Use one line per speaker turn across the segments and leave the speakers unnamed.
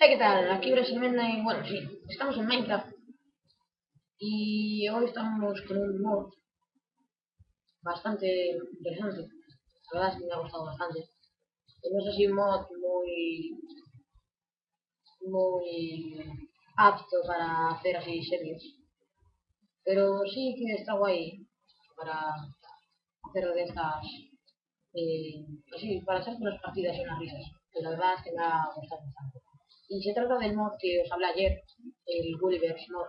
¿Qué tal? Aquí Brasilmena y bueno, sí, estamos en Minecraft y hoy estamos con un mod bastante interesante. La verdad es que me ha gustado bastante. No es así un mod muy apto para hacer así series, pero sí que está guay para hacer de estas, así, para hacer unas partidas y unas risas. Que la verdad es que me ha gustado bastante. Y se trata del mod que os hablé ayer, el Gulliver's mod.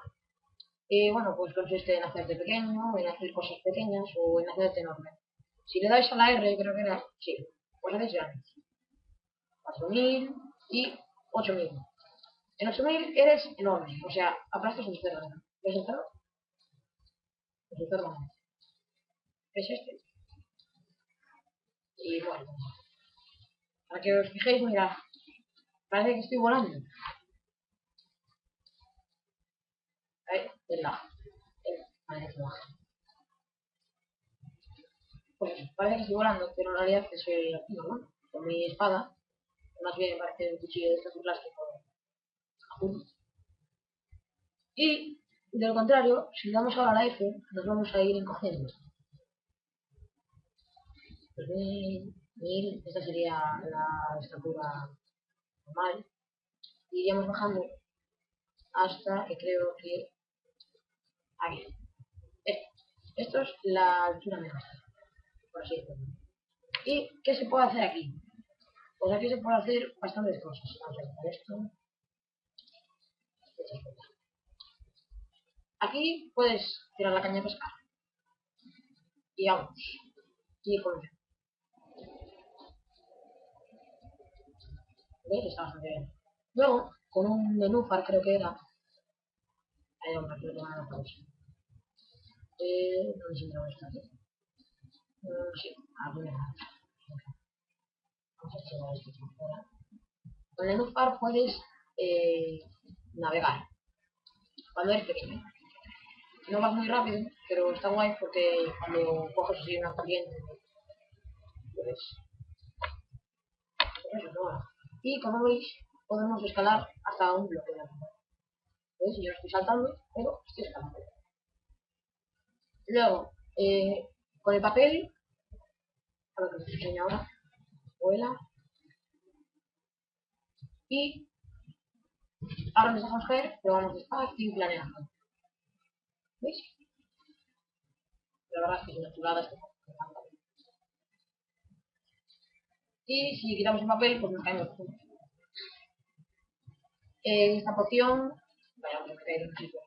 Bueno, pues consiste en hacerte pequeño, en hacer cosas pequeñas o en hacerte enorme. Si le dais a la R, creo que era, sí, pues hacéis grandes. 4000 y 8000. En 8000 eres enorme, o sea, aplastas un cerdo. ¿Ves el cerdo? Pues el cerdo no. ¿Ves este? Y bueno, para que os fijéis, mira, parece que estoy volando. Ahí, el lag. Parece que baja. Pues eso, parece que estoy volando, pero en realidad soy aquí, ¿no? Con mi espada, más bien parece un cuchillo de estos de plástico azul. Y, de lo contrario, si le damos ahora a la F, nos vamos a ir encogiendo. Pues 1000, esta sería la estatura normal. Y iríamos bajando hasta que creo que aquí. Esto es la altura menos, por así decirlo. ¿Y qué se puede hacer aquí? Pues aquí se puede hacer bastantes cosas. Vamos a quitar esto. Aquí puedes tirar la caña de pescar. Y vamos. Y con ¿Veis? Está bastante bien. Luego, con un nenúfar creo que era. Ahí vamos a hacer una cosa. ¿Dónde se me está aquí? Sí, alguna. Vamos a archivar esto por fuera. Con el nenúfar puedes navegar cuando eres pequeño. No vas muy rápido, pero está guay porque cuando coges así una corriente, pues eso no va. Y como veis, podemos escalar hasta un bloque de la vida. ¿Veis? Yo no estoy saltando, pero estoy escalando. Luego, con el papel, a lo que os enseño ahora, vuela. Y ahora nos dejamos caer, pero vamos despacio y planeando. ¿Veis? La verdad es que es una chulada este juego. Y si quitamos el papel, pues nos caemos juntos. Esta poción, vaya, vamos a caer en un sitio.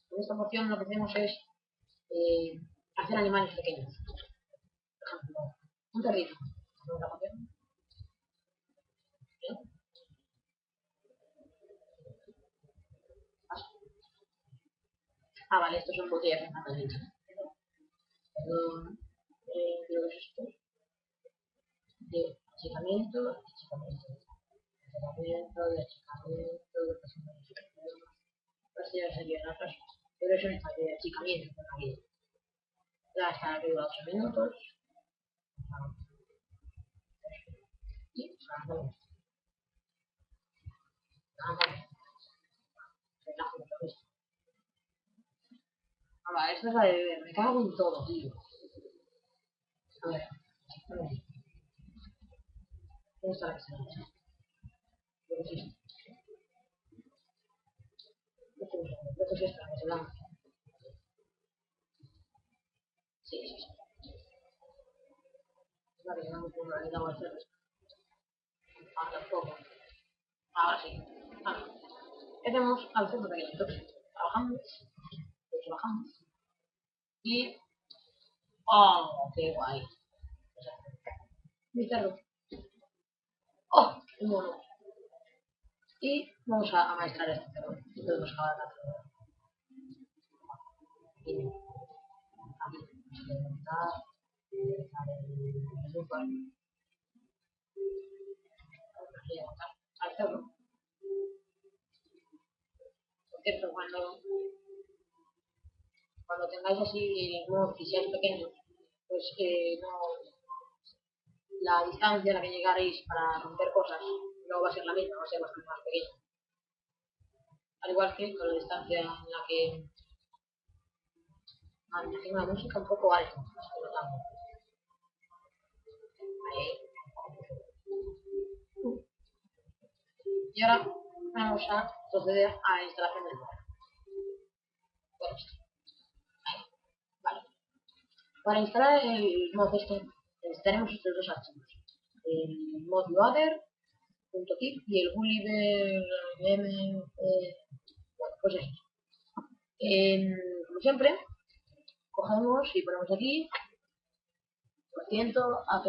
Con esta poción lo que hacemos es hacer animales pequeños. Por ejemplo, un cerdito. Con esta poción. ¿Sí? Ah, vale, estos son botellas de leche. Perdón, creo que es esto. De achicamiento, achicamiento. De achicamiento, de achicamiento. Así ya serían las cosas. Pero eso no está de achicamiento por la vida. Ya está arriba 8 minutos. Y avanzamos. Avanzamos. Ah, vale, esta es la de beber. Me cago en todo, tío. A ver. ¿Dónde está la que se llama? Creo que es esta. Creo que es esta, la que se llama. Sí, es esta. Es la que se llama por la vida o al cerro. Ah, tampoco. Ahora sí. Ah, hacemos al centro pequeño. Entonces, trabajamos. Trabajamos. Y. ¡Oh! ¡Qué guay! Mi cerro. ¡Oh! ¡Qué mono! Y vamos a amaestrar este cerro. Y podemos acabar la cerro. Y aquí. Vamos a levantar. Levantar el azúcar. Levantar al cerro. Por cierto, cuando tengáis así mods y seáis pequeños, pues no la distancia a la que llegaréis para romper cosas no va a ser la misma, va a ser bastante más pequeña. Al igual que con la distancia en la que hacer una música un poco alta, por lo tanto. Ahí. Y ahora vamos a proceder a la instalación del modo. Con esto. Ahí. Vale. Para instalar el mod este necesitaremos estos dos archivos. El modloader.zip y el gulliver bueno, pues eso. Como siempre, cogemos y ponemos aquí app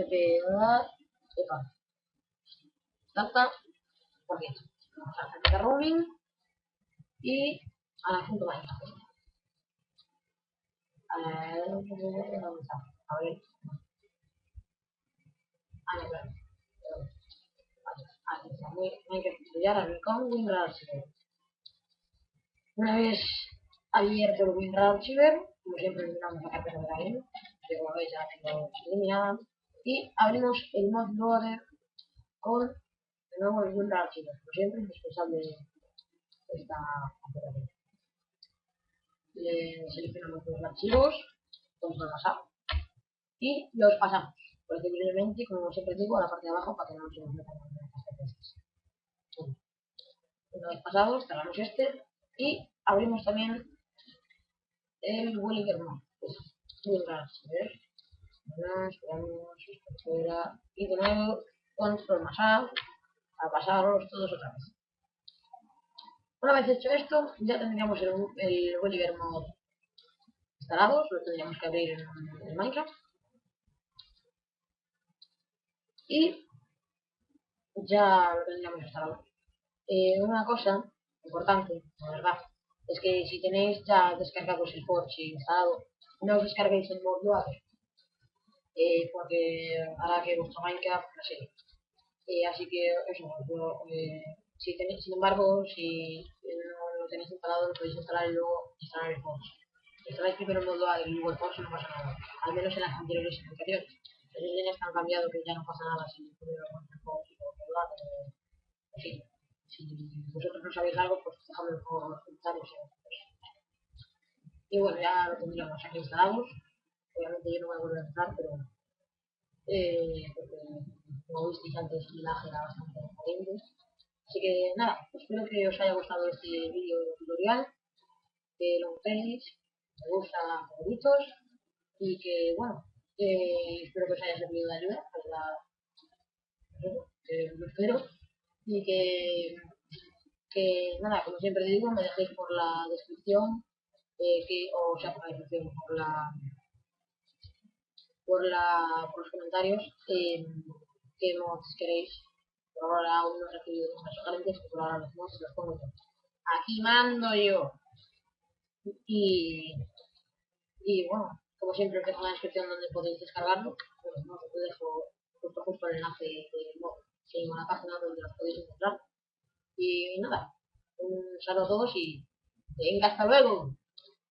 data por ciento. Vamos a hacer roaming y a la punto Minecraft. A ver. No, claro. Aquí está. Hay que estudiar al con WinRAR Archiver. Una vez abierto el WinRAR Archiver, como siempre necesitamos la carpeta de la M, que como veis ya la tengo alineada, y abrimos el mod loader con de nuevo el WinRAR Archiver, como siempre indispensable de esta operación. Le seleccionamos los archivos, control más A, y los pasamos preferiblemente, como siempre digo, a la parte de abajo para que no se nos metan las carpetas. Una vez pasados, cerramos este y abrimos también el Gulliver Mod. Esperamos, fuera y de nuevo control más a pasarlos todos otra vez. Una vez hecho esto, ya tendríamos el Gulliver Mod instalados, lo tendríamos que abrir en Minecraft. Y ya lo tendríamos instalado. Una cosa importante, la verdad, es que si tenéis ya descargados el Forge instalado, no os descarguéis el mod loader, porque hará que vuestro Minecraft no siga. Así que eso, sin embargo, si no lo tenéis instalado, lo podéis instalar y luego instalar el Forge. Si instaláis primero el mod loader y luego el Forge, no pasa nada, al menos en las anteriores aplicaciones. Las líneas que han cambiado, que ya no pasa nada si primero el Forge o el mod loader, en fin. Si vosotros no sabéis algo, pues dejadme por los comentarios. Y bueno, ya lo tendríamos aquí instalados. Obviamente yo no voy a volver a empezar, pero porque como visteis antes el lag era bastante horrible. Así que nada, espero que os haya gustado este vídeo tutorial, que lo gustéis, me gusta, favoritos, y que bueno, espero que os haya servido de ayuda, lo espero, y que nada, como siempre digo, me dejéis por la descripción, o sea, por la descripción, por los comentarios, qué mods queréis. Por ahora aún no he recibido ninguna sugerencias, que por ahora los mods los pongo yo. Aquí mando yo. Y bueno, como siempre os dejo en la descripción donde podéis descargarlo. Pues no, os dejo justo el enlace del mod, en una página donde los podéis encontrar. Y nada, un saludo a todos y venga, hasta luego.